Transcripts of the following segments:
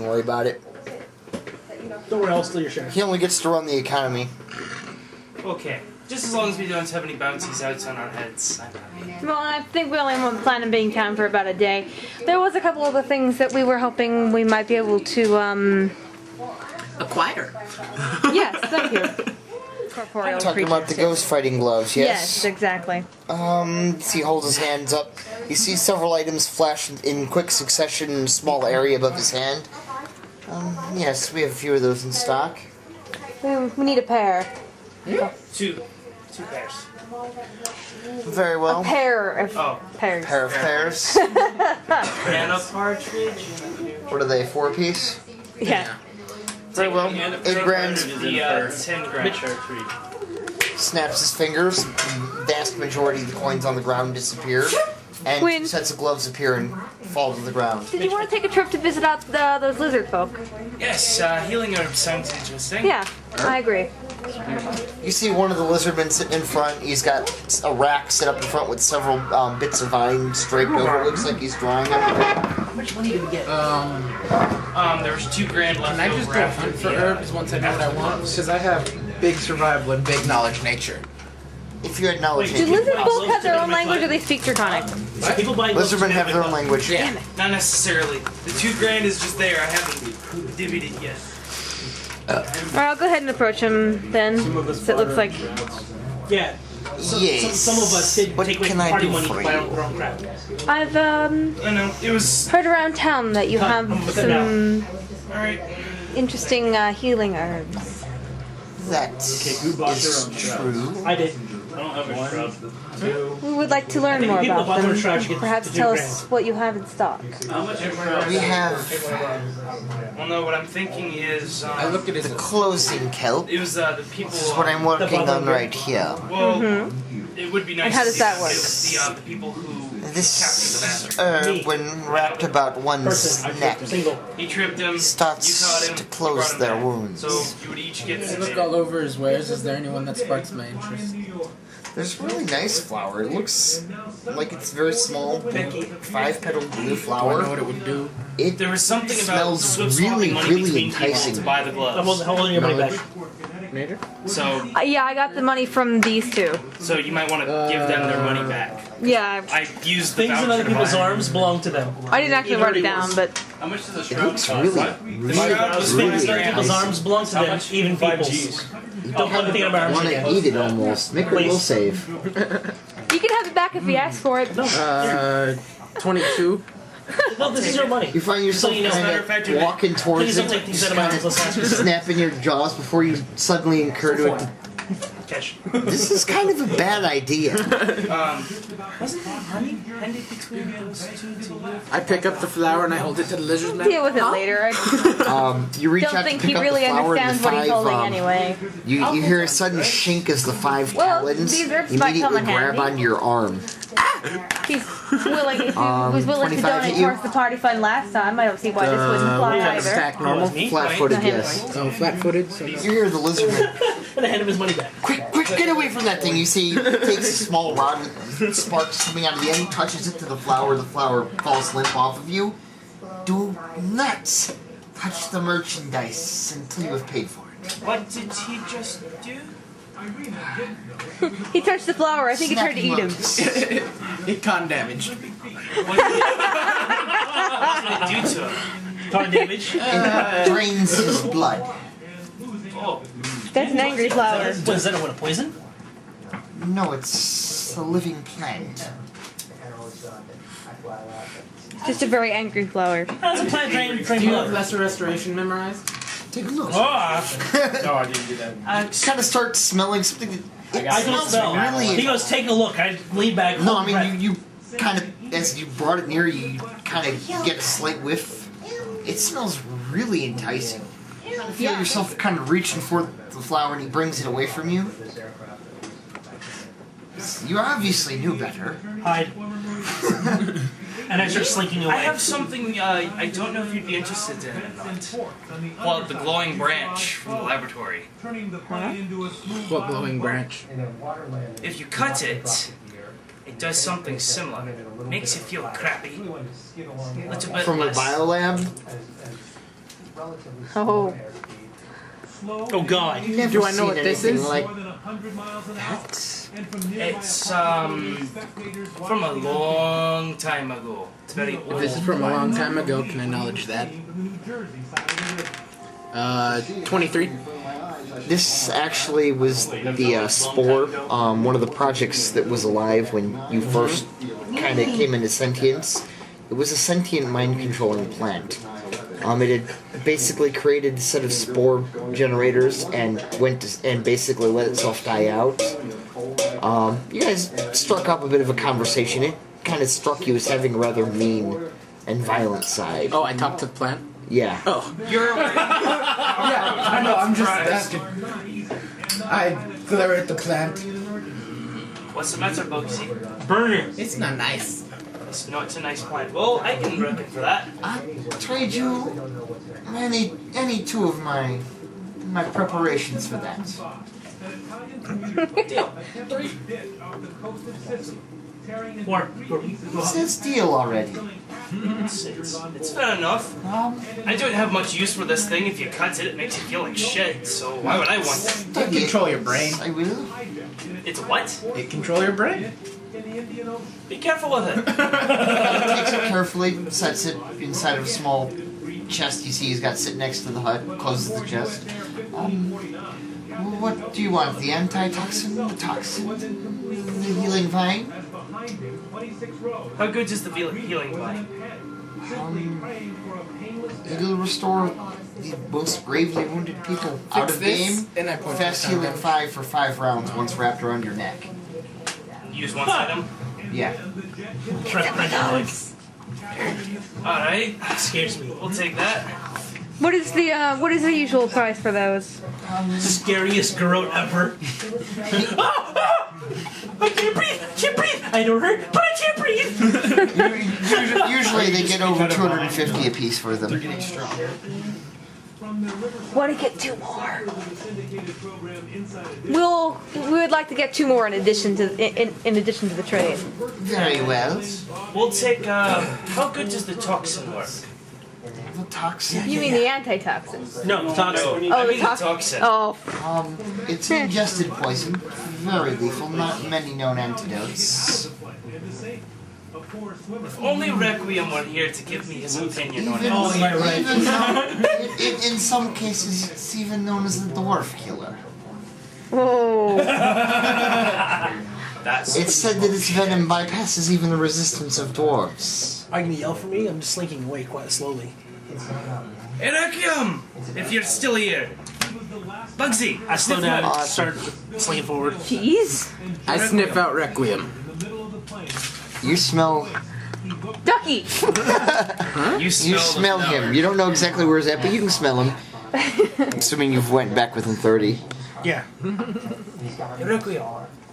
worry about it. Don't worry, I'll steal your share. He only gets to run the economy. Okay. Just as long as we don't have any bounties outs on our heads. I'm happy. Well, I think we only plan on being in town for about a day. There was a couple other things that we were hoping we might be able to, Acquire. Yes, thank you. Corporeal Talking about the ghost fighting gloves, yes? Yes, exactly. He holds his hands up. You see several items flash in quick succession in a small area above his hand. Yes, we have a few of those in stock. We need a pair. Two pairs. Very well. A pair of pairs. Pair of pairs. And a partridge. What are they, 4-piece? Yeah. Very well. 8 grand. The 10 grand. Snaps his fingers. The vast majority of the coins on the ground disappear. And Quinn. 2 sets of gloves appear and fall to the ground. Did you want to take a trip to visit out those lizard folk? Yes, healing herbs sounds interesting. Yeah, I agree. You see one of the lizardmen sitting in front. He's got a rack set up in front with several bits of vine draped over. It looks like he's drawing everything. How much money did we get? There's 2 grand left. Can I just go hunt for herbs once I know what I want? Because I have big survival and big knowledge nature. If you had knowledge, Do lizard folk have their own language or they speak Draconic? People buy lizardmen have their own language. Yeah. Not necessarily. The 2 grand is just there. I haven't divvied it yet. Alright, I'll go ahead and approach him then. So it looks like... Yeah. Yes. Some of us did What take can I party do money for to buy you? our own crap. I've I know. It was... heard around town that you have with it now. some Alright. interesting healing herbs. That is true. I did. I don't have a shrub. We would like to learn think more people about that bought them. their shrubs get Perhaps to tell 2 us what you have in stock. How much is shrub? We have Well, no, what I'm thinking is... I look at it the closing kelp. It was the people... This is what I'm working on right here. Well, it would be nice And how to does see that work? The people who This captured herb, when wrapped about one's Person, I neck, tripped. Single. He tripped him, you starts caught him, to you close brought him their back. wounds. So you would each get I some. look all over his wares. Is there anyone that sparks my interest? There's a really nice flower. It looks like it's very small, 5-petal blue Do I know flower. what it would do? It There was something about smells Swift really, swapping money really between people enticing. to buy the gloves. I'm holding your money back. Nader? So Yeah, I got the money from these two. you might want to give them their money back. Yeah, I used the Things in voucher other to people's buy. arms belong to them. I didn't actually write it down, but How much does a It shrub looks cost? really, shroud really, was Things in really other people's nice. arms belong to them, even people's. Don't let me think about I arms want to again. eat it almost. Make a will Please. save. you can have it back if you ask for it. 22. No, this is your money. You find yourself So, you know, kind matter of fact, of you're- walking towards Please it, don't take things just out of my kind arms. Let's of ask. snapping your jaws before you suddenly incur to it. Catch. This is kind of a bad idea. Wasn't there money handed between those two to you? I pick up the flower and I hold it to the lizard man. Deal with it later. I You reach don't out think to he pick up really the flower and understands the what he's 5, holding anyway. You hear a sudden shink as the 5 Well, talons these herbs might come immediately in grab handy. on your arm. He's willing. If he was willing to 25 donate hit you? towards the party fund last time, I don't see why this wouldn't fly either. Stack Normal. normal. Me? Flat-footed, Not him. yes. Oh, flat-footed. So You hear the lizardman. And I hand him his money back. Quick, get away from that thing. You see, he takes a small rod with sparks coming out of the end, touches it to the flower falls limp off of you. Do not touch the merchandise until you have paid for it. What did he just do? He touched the flower. I think it tried to eat him. it con damaged. What did it do to him? Car damage. It drains his blood. Oh, That's an angry flower. What is that? What, a poison? No, it's a living plant. Just a very angry flower. It's a plant drain Do you have blood. Lesser Restoration memorized? Take a look. Oh, No, I didn't do that. Just kind of start smelling something that I don't smell. really. He goes, take a look. I lean back. No, hold I breath. mean you kind of as you brought it near you, you kind of get a slight whiff. It smells really enticing. You feel yourself kind of reaching for the flower, and he brings it away from you. You obviously knew better. Hide. And I start slinking away. I have something I don't know if you'd be interested in or not. Well, the glowing branch from the laboratory. What glowing branch? If you cut it, it does something similar. It makes you feel crappy. A little bit From a less. biolab? Oh. Oh God. Never Do I know seen what this anything is? like It's from a long time ago. It's very If old. this is from a long time ago, can I acknowledge that? 23. This actually was the Spore, one of the projects that was alive when you first kind of came into sentience. It was a sentient mind controlling plant. It had basically created a set of spore generators and and basically let itself die out. You guys struck up a bit of a conversation. It kind of struck you as having a rather mean and violent side. Oh, I talked to the plant? Yeah. Oh. You're Yeah, I know, I'm just asking. I glare at the plant. What's the matter, Bugsy? Burn it. It's not nice. No, it's a nice plant. Well, I can reckon for that. I trade you any two of my preparations for that. Deal. Or It says deal already. It's fair enough. I don't have much use for this thing. If you cut it, it makes you feel like shit. So why would I want it? It control your brain. I will. It's what? It control your brain. Be careful with it. He takes it carefully, sets it inside of a small chest you see he's got sitting next to the hut, closes the chest. What do you want? The antitoxin? The toxin? The healing vine? How good is the healing vine? It'll restore the most gravely wounded people out of this, game. and I point Fast this healing out. 5 for 5 rounds once wrapped around your neck. Use one item. Yeah. Alright. scares me. We'll take that. What is the usual price for those? Scariest garrote ever. I can't breathe. Can't breathe. I don't hurt, but I can't breathe. Usually they get over 250 a piece for them. Want to get 2 more? We would like to get 2 more in addition to in addition to the trade. Very well. We'll take, how good does the toxin work? The toxin. You mean the antitoxin? No, toxin. I mean the tox- toxin. Oh, It's an ingested poison. Very lethal. Not many known antidotes. If only Requiem were here to give me his opinion on it. In some cases, it's even known as the dwarf killer. oh. That's It's said that its venom bypasses even the resistance of dwarves. Are you gonna yell for me? I'm just slinking away quite slowly. Hey, Requiem! If you're still here. Bugsy! I slow down and start slinking forward. Jeez. I sniff out Requiem. You smell. Ducky. You smell him. You don't know exactly where he's at, but you can smell him. Assuming you've went back within 30. Yeah. Hey, Requiem.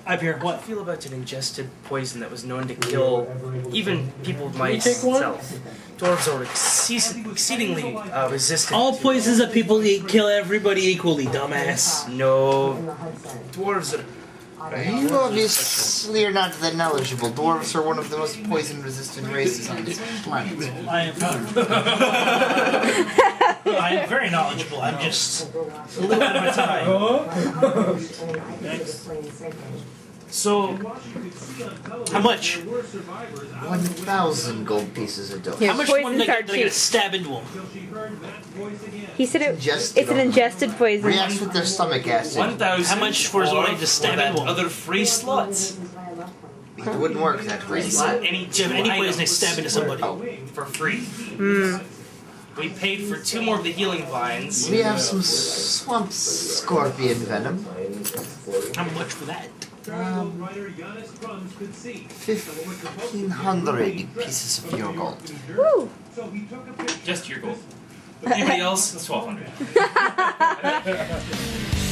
Up here. What do you feel about an ingested poison that was known to kill even people of my take one? self? Dwarves are exceedingly resistant. All to- poisons that people eat kill everybody equally, dumbass. No. Dwarves are. You obviously are not that knowledgeable. Dwarves are one of the most poison-resistant races on this planet. I am. I am very knowledgeable. I'm just a little bit of a time. So, How much? 1,000 gold pieces a dose. How Yeah, much one poisons that are I gotta cheap. stab into him? He said Ingested. it's an ingested poison. Reacts with their stomach acid. 1,000. How much for his or right to stab that into him? other free slots. It wouldn't work that way. Any Do you have any poison to stab into somebody? for free. We paid for 2 more of the healing vines. We have some swamp scorpion venom. How much for that? 1,500 pieces of pure gold. Woo. Just your gold. Anybody else? It's 1,200.